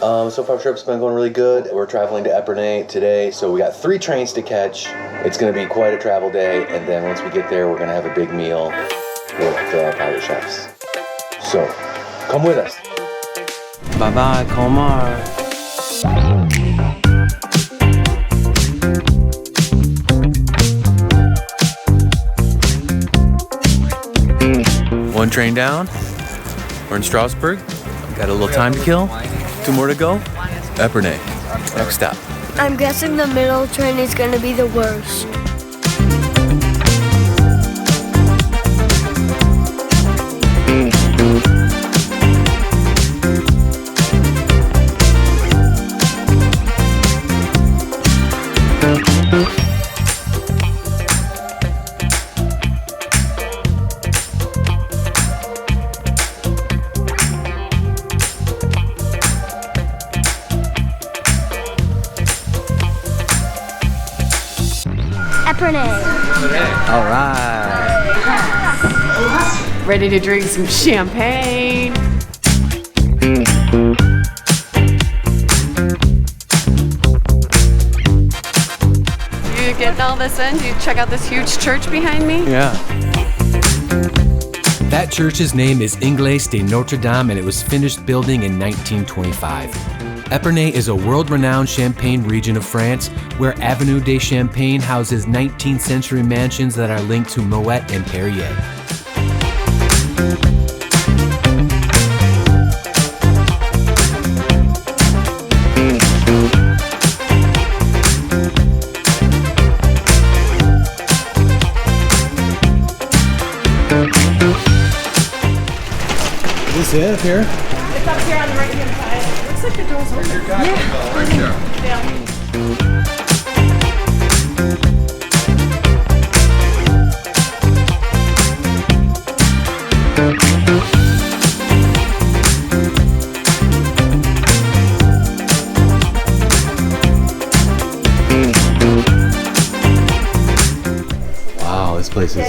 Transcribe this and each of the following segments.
So far, trip's been going really good. We're traveling to Epernay today, so we got 3 trains to catch. It's going to be quite a travel day, and then once we get there, we're going to have a big meal with private chefs. So, come with us. Bye-bye, Colmar. One train down. We're in Strasbourg. Got a little time to kill. 2 more to go. Epernay. Next stop. I'm guessing the middle train is going to be the worst. Epernay. All right. Ready to drink some champagne. You getting all this in? Do you check out this huge church behind me? Yeah. That church's name is Église de Notre Dame, and it was finished building in 1925. Epernay is a world-renowned Champagne region of France where Avenue des Champagne houses 19th century mansions that are linked to Moet and Perrier. Is this it up here? It's up here on the right-hand side. Looks like the door's open. Yeah. Right there. Yeah. Wow, this place is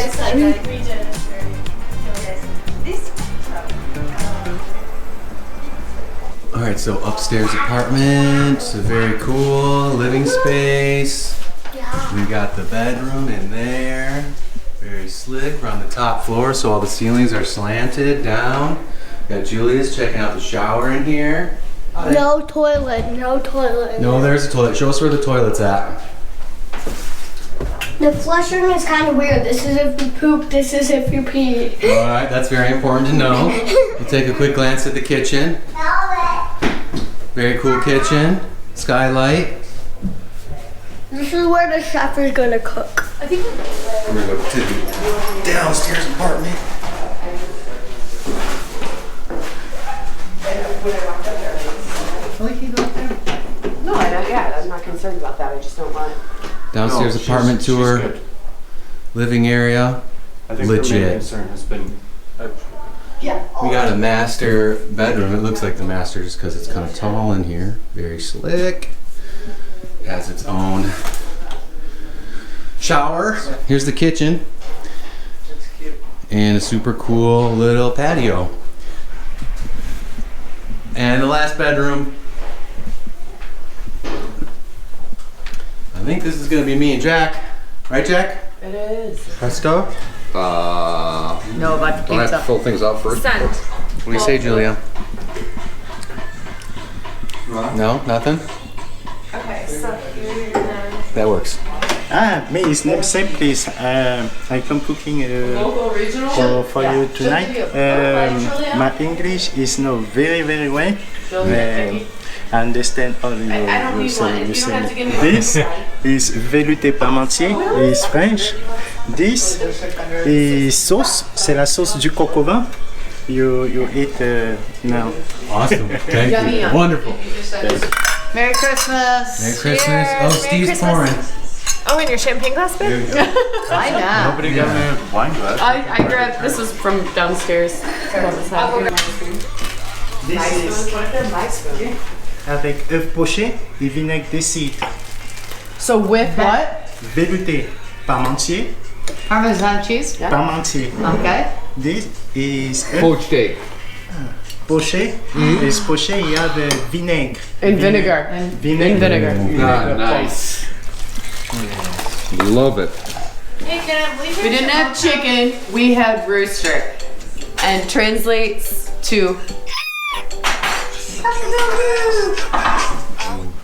All right, so upstairs apartment, so very cool, living space. We got the bedroom in there, very slick. We're on the top floor, so all the ceilings are slanted down. Got Julius checking out the shower in here. No toilet, no toilet. No, there's a toilet. Show us where the toilet's at. The flushing is kind of weird. This is if you poop, this is if you pee. All right, that's very important to know. We'll take a quick glance at the kitchen. Very cool kitchen, skylight. This is where the chef is gonna cook. We're gonna go to the downstairs apartment. No, I don't. Yeah, I'm not concerned about that. I just don't want. Downstairs apartment tour, She's good. living area. I think her main Legit. concern has been. We got a master bedroom. It looks like the master just because it's kind of tall in here. Very slick. It has its own shower. Here's the kitchen. And a super cool little patio. And the last bedroom. I think this is gonna be me and Jack. Right, Jack? It is. Presto? No, about the pizza. fill things out first. Sent. What do you say, Julia? No, nothing? Okay, so you're gonna. That works. Me, his name same please. I come cooking Local, regional? for you tonight. My English is not very well. I understand all you, I don't you need one. say. You don't have to give me This is velouté parmentier, is French. This is sauce, c'est la sauce du coq au vin. You eat now. Awesome. Thank Yummy, you. yum. Wonderful. Merry Christmas. Merry Christmas. Cheers. Oh, Merry Steve's Christmas. pouring. Oh, and your champagne glass, babe? Why not? Nobody got me a wine glass. I grabbed. This was from downstairs. This is My spoon. avec œuf poché et vinaigre de cidre. So with what? Velouté parmentier, Parmesan cheese? parmentier. Okay. This is Poached egg. pochet. This pochet, you have vinaigre. And vinegar. And vinegar. Nice. Love it. We didn't have chicken, we had rooster. And translates to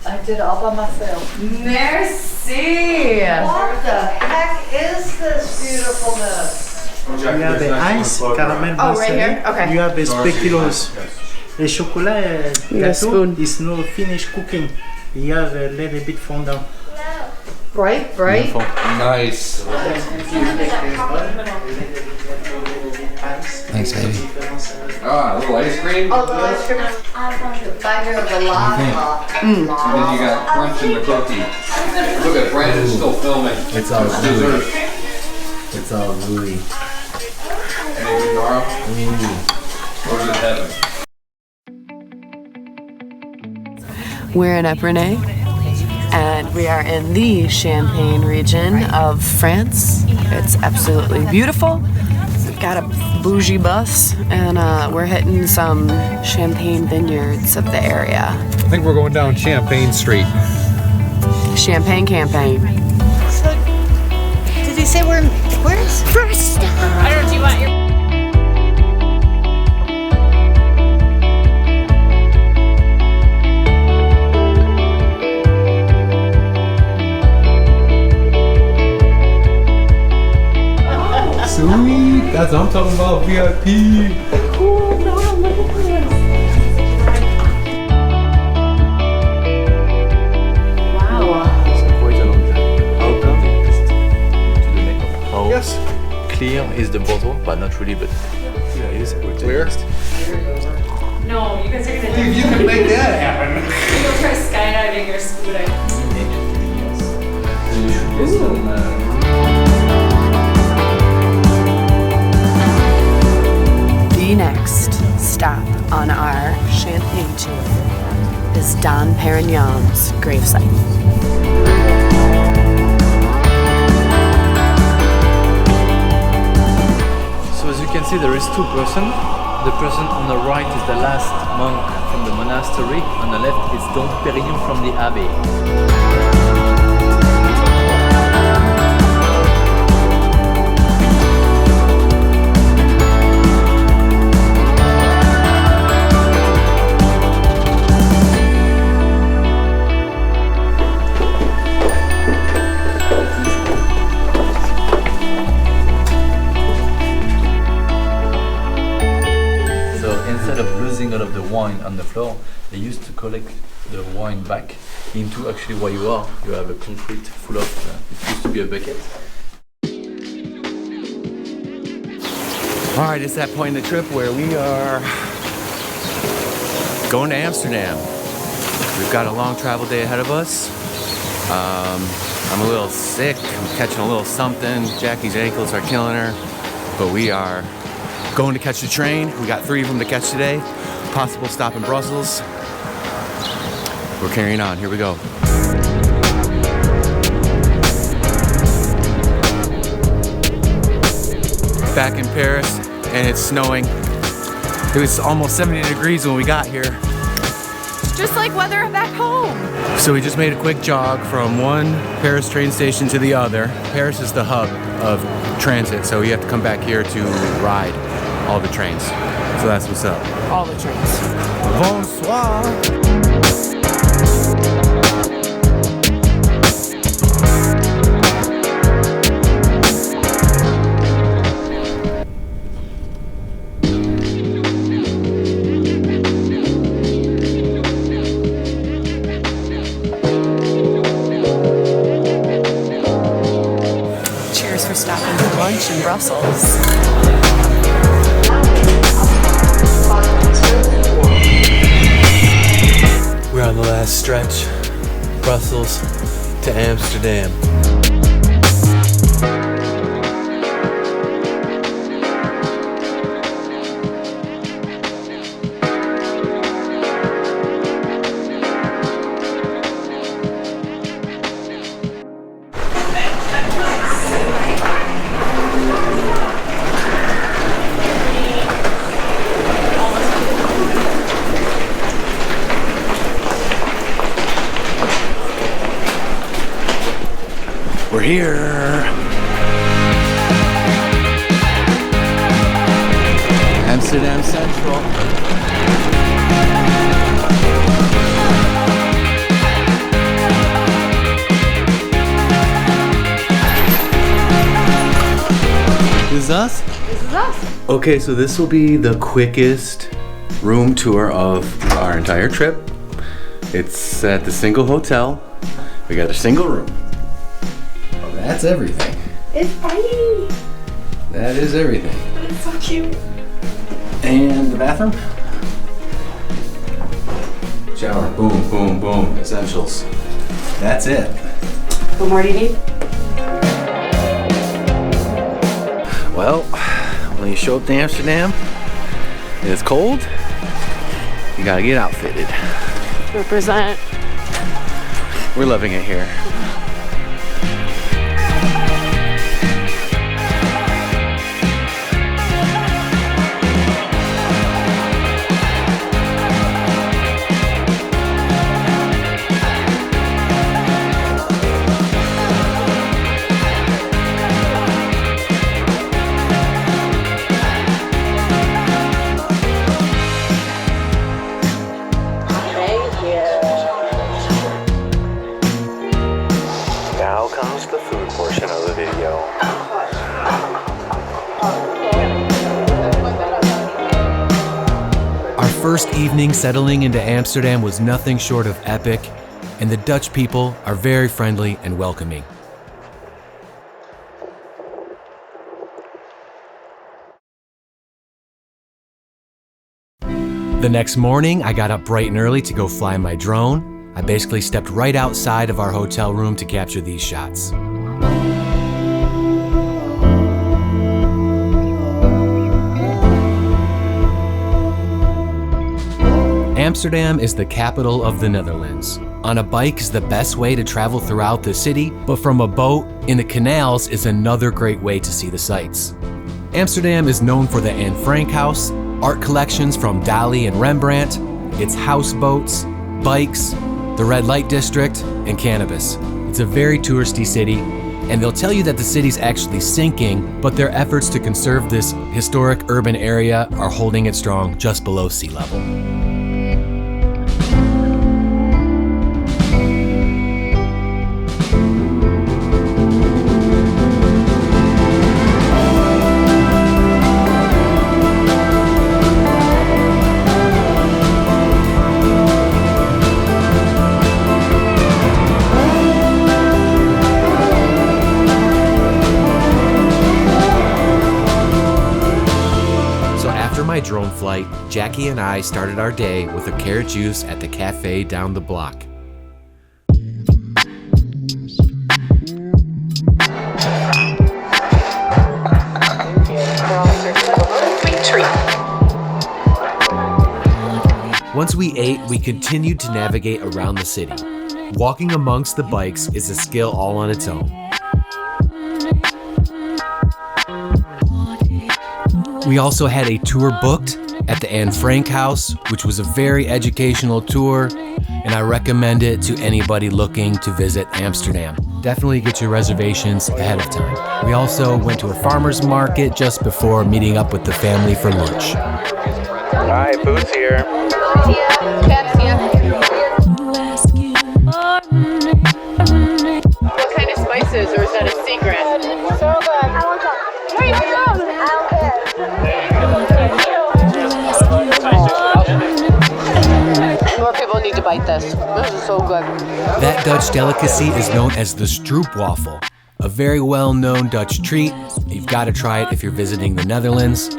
I did all by myself. merci. What the heck is this beautifulness? You have the ice, caramel Oh, right brûlée. here? Okay. You have the spéculoos. The chocolat gâteau spoon. is no finished cooking. You have a little bit fondant. Bright. Nice. Thanks, baby. Ah, a little ice cream. Oh, the ice cream. I want to bite of the lava. And then you got crunch in the cookie. Look at Brandon's still filming. It's all Dessert. It's all gooey. Anything, Nora? Or is it heaven? We're in Epernay, and we are in the Champagne region of France. It's absolutely beautiful. We've got a bougie bus, and we're hitting some champagne vineyards of the area. I think we're going down Champagne Street. Champagne campaign. So, did he say where's first? I don't know, do you want your... Sweet. That's what I'm talking about. VIP. Yes. Clear is the bottle, but not really, but yeah, it is. Clear? No, you guys are gonna If you can make that happen. You'll try skydiving or scuba The next stop on our champagne tour is Dom Perignon's gravesite. So as you can see, there is two persons. The person on the right is the last monk from the monastery. On the left is Dom Perignon from the abbey. All of the wine on the floor, they used to collect the wine back into actually where you are. You have a concrete full of, it used to be a bucket. All right, it's that point in the trip where we are going to Amsterdam. We've got a long travel day ahead of us. I'm a little sick, I'm catching a little something. Jackie's ankles are killing her, but we are going to catch the train. We got 3 of them to catch today. Possible stop in Brussels. We're carrying on, here we go. Back in Paris, and it's snowing. It was almost 70 degrees when we got here. Just like weather back home. So we just made a quick jog from one Paris train station to the other. Paris is the hub of transit, so you have to come back here to ride all the trains. So that's what's up. All the trains. Bonsoir. Cheers for stopping for lunch in Brussels. We're on the last stretch, Brussels to Amsterdam. We're here. Amsterdam Central. This is us? This is us. Okay, so this will be the quickest room tour of our entire trip. It's at the single hotel. We got a single room. Well, that's everything. It's tiny. That is everything. But it's so cute. And the bathroom. Shower. Boom, boom, boom. Essentials. That's it. What more do you need? Well, when you show up to Amsterdam and it's cold, you gotta get outfitted. Represent. We're loving it here. Now comes the food portion of the video. Our first evening settling into Amsterdam was nothing short of epic, and the Dutch people are very friendly and welcoming. The next morning, I got up bright and early to go fly my drone. I basically stepped right outside of our hotel room to capture these shots. Amsterdam is the capital of the Netherlands. On a bike is the best way to travel throughout the city, but from a boat in the canals is another great way to see the sights. Amsterdam is known for the Anne Frank House, art collections from Dali and Rembrandt, its houseboats, bikes, the red light district, and cannabis. It's a very touristy city, and they'll tell you that the city's actually sinking, but their efforts to conserve this historic urban area are holding it strong just below sea level. My drone flight, Jackie and I started our day with a carrot juice at the cafe down the block. Once we ate, we continued to navigate around the city. Walking amongst the bikes is a skill all on its own. We also had a tour booked at the Anne Frank House, which was a very educational tour, and I recommend it to anybody looking to visit Amsterdam. Definitely get your reservations ahead of time. We also went to a farmer's market just before meeting up with the family for lunch. All right, food's here. What kind of spices, or is that a secret? So good. I want some. Wait, I don't care. More people need to bite this. This is so good. That Dutch delicacy is known as the stroopwafel, a very well-known Dutch treat. You've got to try it if you're visiting the Netherlands.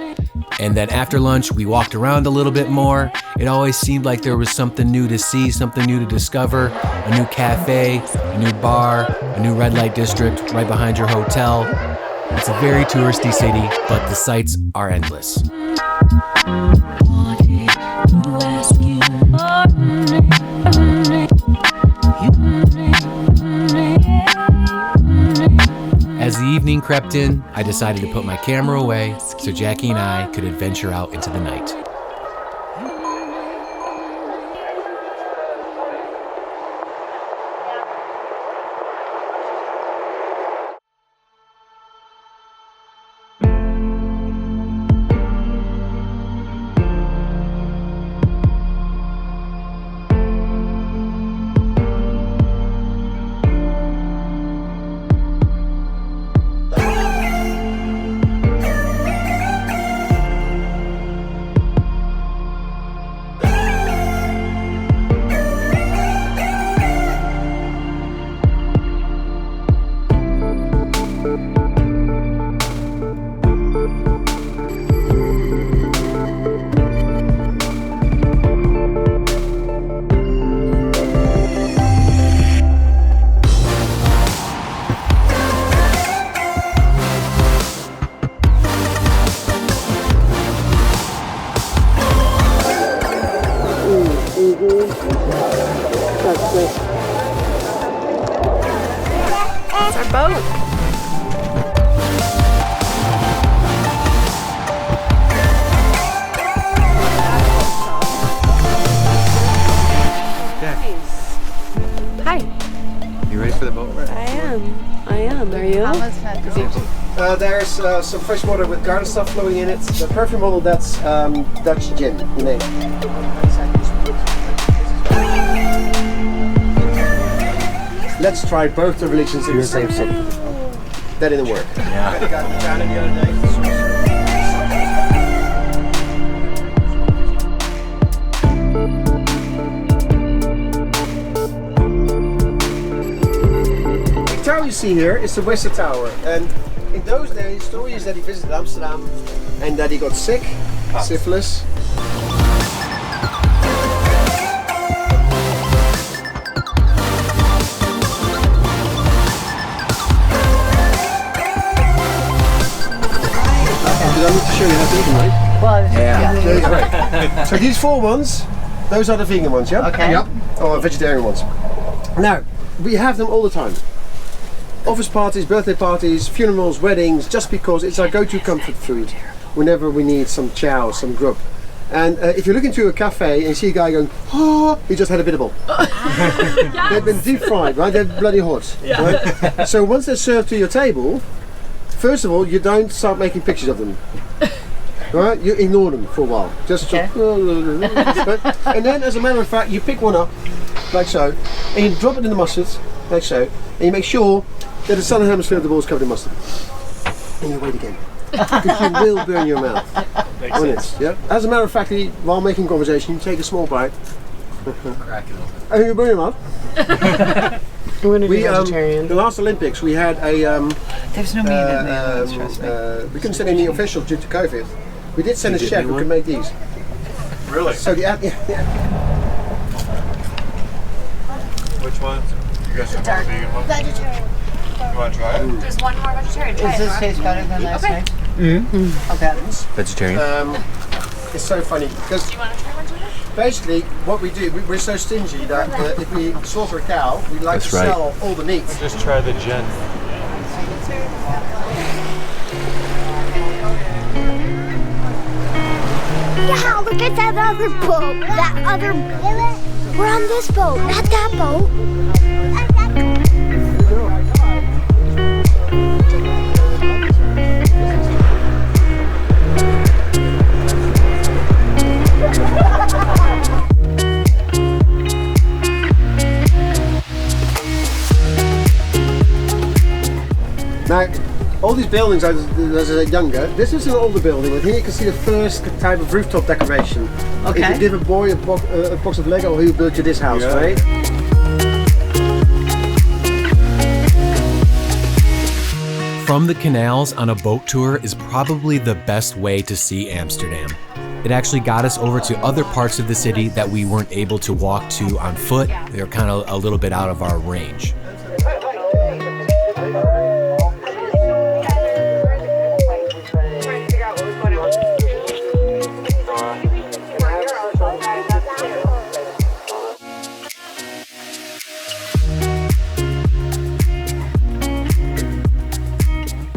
And then after lunch, we walked around a little bit more. It always seemed like there was something new to see, something new to discover, a new cafe, a new bar, a new red light district right behind your hotel. It's a very touristy city, but the sights are endless. As the evening crept in, I decided to put my camera away so Jackie and I could adventure out into the night. It's our boat. Hi. You ready for the boat ride? I am. Are you? There's some fresh water with garden stuff flowing in it. The perfume bottle, that's Dutch gin, the name. Let's try both the religions in the same city. That didn't work. Yeah. I got down the other day. The tower you see here is the Western Tower, and in those days, the story is that he visited Amsterdam and that he got sick, syphilis. I need to show you how to eat them, right? Well, Yeah, right. So these 4 ones, those are the vegan ones, yeah? Okay. Yep. Or vegetarian ones. Now, we have them all the time. Office parties, birthday parties, funerals, weddings, just because it's our go-to comfort food whenever we need some chow, some grub. And if you look into a cafe and you see a guy going, oh, he just had a bit of bowl. They've been deep fried, right? They're bloody hot. Right? So once they're served to your table, first of all, you don't start making pictures of them. Right? You ignore them for a while. Just and then, as a matter of fact, you pick one up, like so, and you drop it in the mustard, like so, and you make sure that the southern hemisphere of the ball is covered in mustard. And you wait again. Because you will burn your mouth on it. Yeah? As a matter of fact, while making conversation, you take a small bite. Crack it open. And you burn your mouth. I'm going to be vegetarian. The last Olympics, we had a. there's no meat in there, trust me. We couldn't send any officials due to COVID. We did send a chef who could make these. Really? So yeah. Which ones? You guys have more vegan ones? Vegetarian. You want to try it? There's one more vegetarian. Does this taste better than last night? Mm-hmm. Okay. Vegetarian. It's so funny because basically what we do, we're so stingy that if we slaughter a cow, we like to sell all the meat. Just try the gin. Yeah, look at that other boat. That other. We're on this boat, not that boat. Now, all these buildings, as I said younger, this is an older building, and here you can see the first type of rooftop decoration. Okay. If you give a boy a box of Lego, he'll build you this house, right? From the canals on a boat tour is probably the best way to see Amsterdam. It actually got us over to other parts of the city that we weren't able to walk to on foot. They're kind of a little bit out of our range.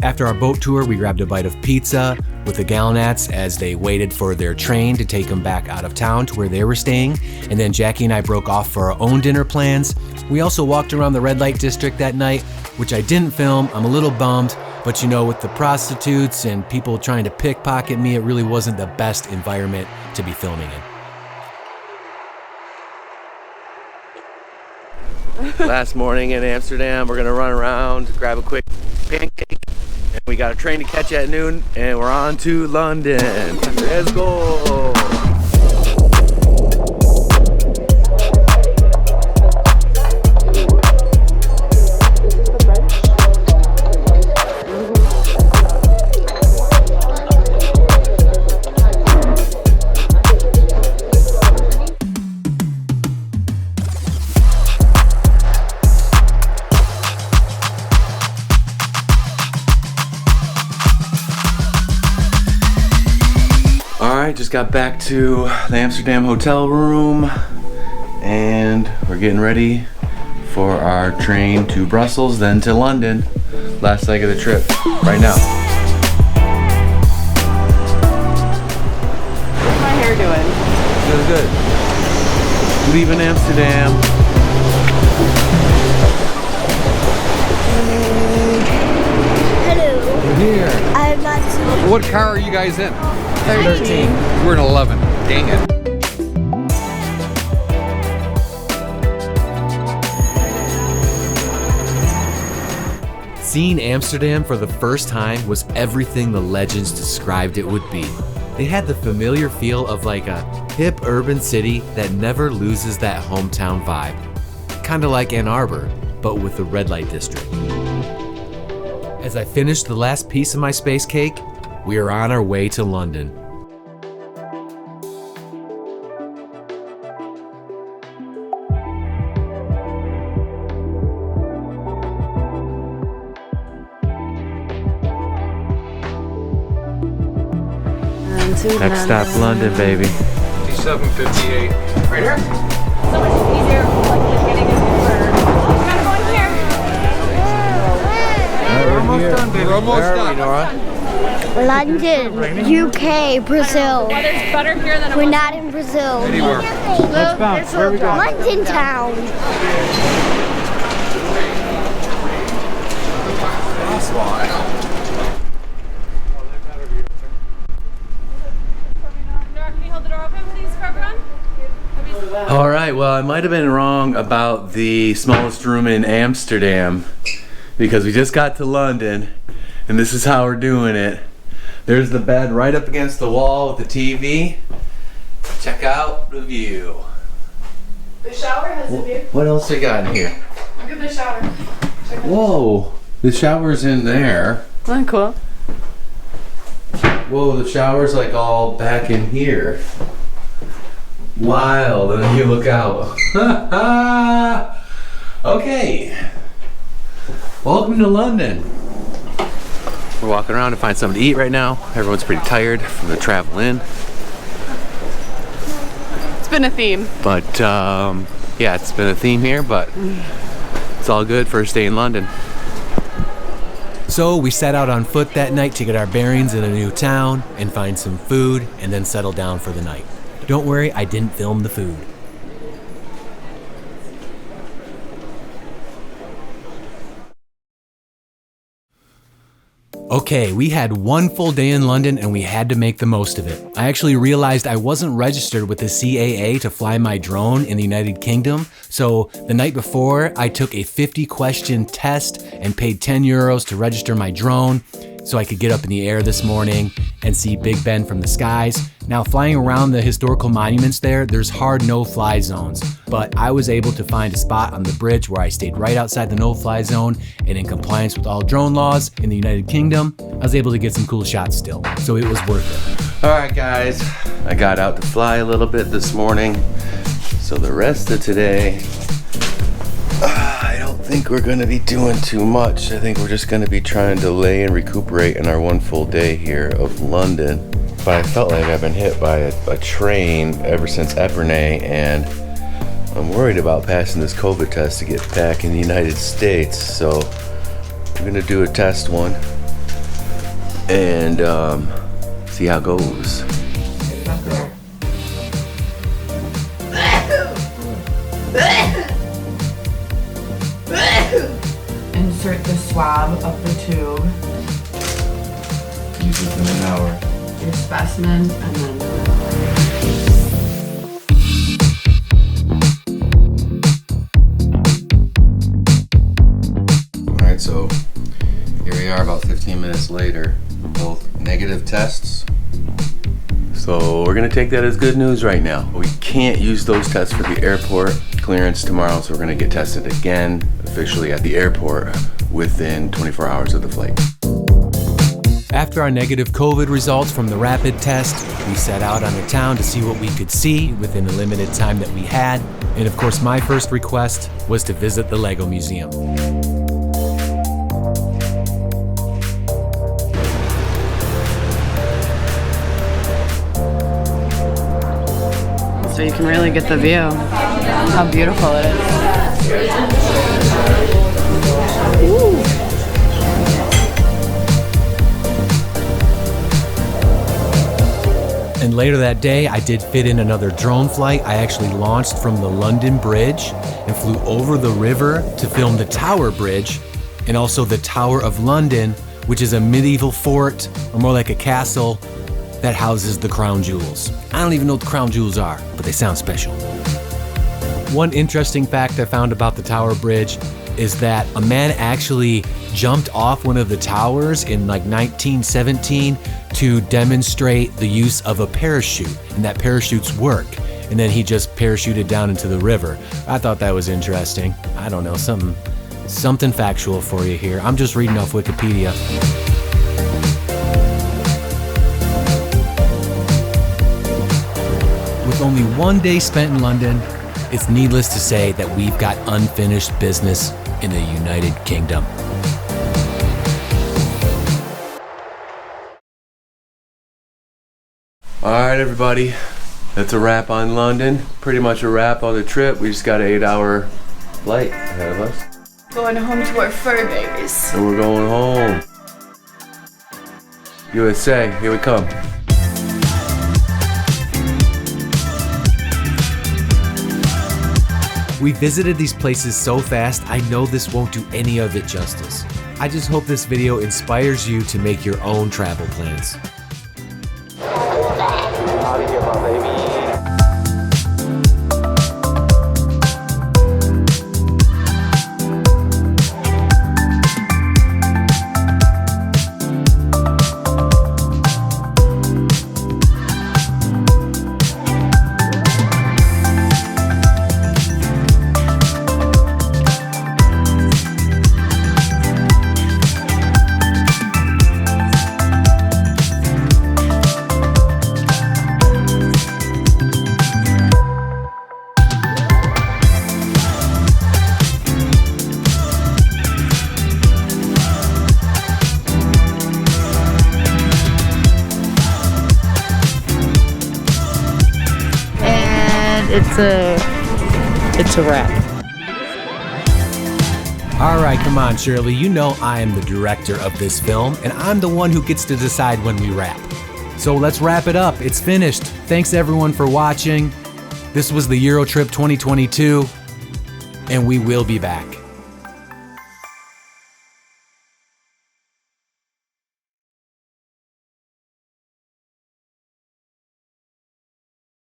After our boat tour, we grabbed a bite of pizza with the Gallinats as they waited for their train to take them back out of town to where they were staying. And then Jackie and I broke off for our own dinner plans. We also walked around the red light district that night, which I didn't film. I'm a little bummed, but you know, with the prostitutes and people trying to pickpocket me, it really wasn't the best environment to be filming in. Last morning in Amsterdam, we're gonna run around, grab a quick pancake, and we got a train to catch at noon, and we're on to London. Let's go! Alright, just got back to the Amsterdam hotel room And we're getting ready for our train to Brussels, then to London. Last leg of the trip, right now. What's my hair doing? Feels good. Leaving Amsterdam. Hello. We're here. I'm not too. What car are you guys in? 13. We're in 11. Dang it. Seeing Amsterdam for the first time was everything the legends described it would be. They had the familiar feel of like a hip urban city that never loses that hometown vibe. Kinda like Ann Arbor, but with the red light district. As I finished the last piece of my space cake, we are on our way to London. Next stop, London, baby. 5758. Right here? So much easier, like just getting in for. Gotta go in here. We're almost done, baby. We're almost done. London, UK, Brazil. The weather's better here than it We're was. not in Brazil. Anywhere. Let's bounce. Where are we going? London town. Can you hold the door open, please, for everyone? All right, well, I might have been wrong about the smallest room in Amsterdam because we just got to London and this is how we're doing it. There's the bed right up against the wall with the TV. Check out the view. The shower has a view. What else we got in here? Look at the shower. Whoa, the shower's in there. Isn't that cool? Whoa, the shower's like all back in here. Wild, and then you look out. Okay. Welcome to London. We're walking around to find something to eat right now. Everyone's pretty tired from the travel in. It's been a theme. But yeah, it's been a theme here, but it's all good. First day in London. So we set out on foot that night to get our bearings in a new town and find some food and then settle down for the night. Don't worry, I didn't film the food. Okay, we had one full day in London and we had to make the most of it. I actually realized I wasn't registered with the CAA to fly my drone in the United Kingdom, so the night before I took a 50-question test and paid €10 to register my drone so I could get up in the air this morning and see Big Ben from the skies. Now, flying around the historical monuments there's hard no-fly zones, but I was able to find a spot on the bridge where I stayed right outside the no-fly zone, and in compliance with all drone laws in the United Kingdom, I was able to get some cool shots still, so it was worth it. All right, guys, I got out to fly a little bit this morning, so the rest of today, I don't think we're gonna be doing too much. I think we're just gonna be trying to lay and recuperate in our one full day here of London. But I felt like I've been hit by a train ever since Epernay, and I'm worried about passing this COVID test to get back in the United States. So I'm gonna do a test one and see how it goes. Insert the swab up the tube. Use it in an hour. Your specimen, and then Alright, so here we are about 15 minutes later, both negative tests. So we're gonna take that as good news right now. We can't use those tests for the airport clearance tomorrow, so we're gonna get tested again officially at the airport within 24 hours of the flight. After our negative COVID results from the rapid test, we set out on the town to see what we could see within the limited time that we had. And of course, my first request was to visit the Lego Museum. so you can really get the view. how beautiful it is. And later that day, I did fit in another drone flight. I actually launched from the London Bridge and flew over the river to film the Tower Bridge and also the Tower of London, which is a medieval fort, or more like a castle, that houses the crown jewels. I don't even know what the crown jewels are, but they sound special. One interesting fact I found about the Tower Bridge is that a man actually jumped off one of the towers in like 1917 to demonstrate the use of a parachute, and that parachutes work. And then he just parachuted down into the river. I thought that was interesting. I don't know, something factual for you here. I'm just reading off Wikipedia. With only one day spent in London, it's needless to say that we've got unfinished business in the United Kingdom. All right, everybody, that's a wrap on London. Pretty much a wrap on the trip. We just got an 8-hour flight ahead of us. Going home to our fur babies. And we're going home. USA, here we come. We visited these places so fast, I know this won't do any of it justice. I just hope this video inspires you to make your own travel plans. Out of here, my baby. It's a wrap. All right, come on, Shirley. You know I am the director of this film, and I'm the one who gets to decide when we wrap. So let's wrap it up. It's finished. Thanks everyone for watching. This was the EuroTrip 2022, and we will be back.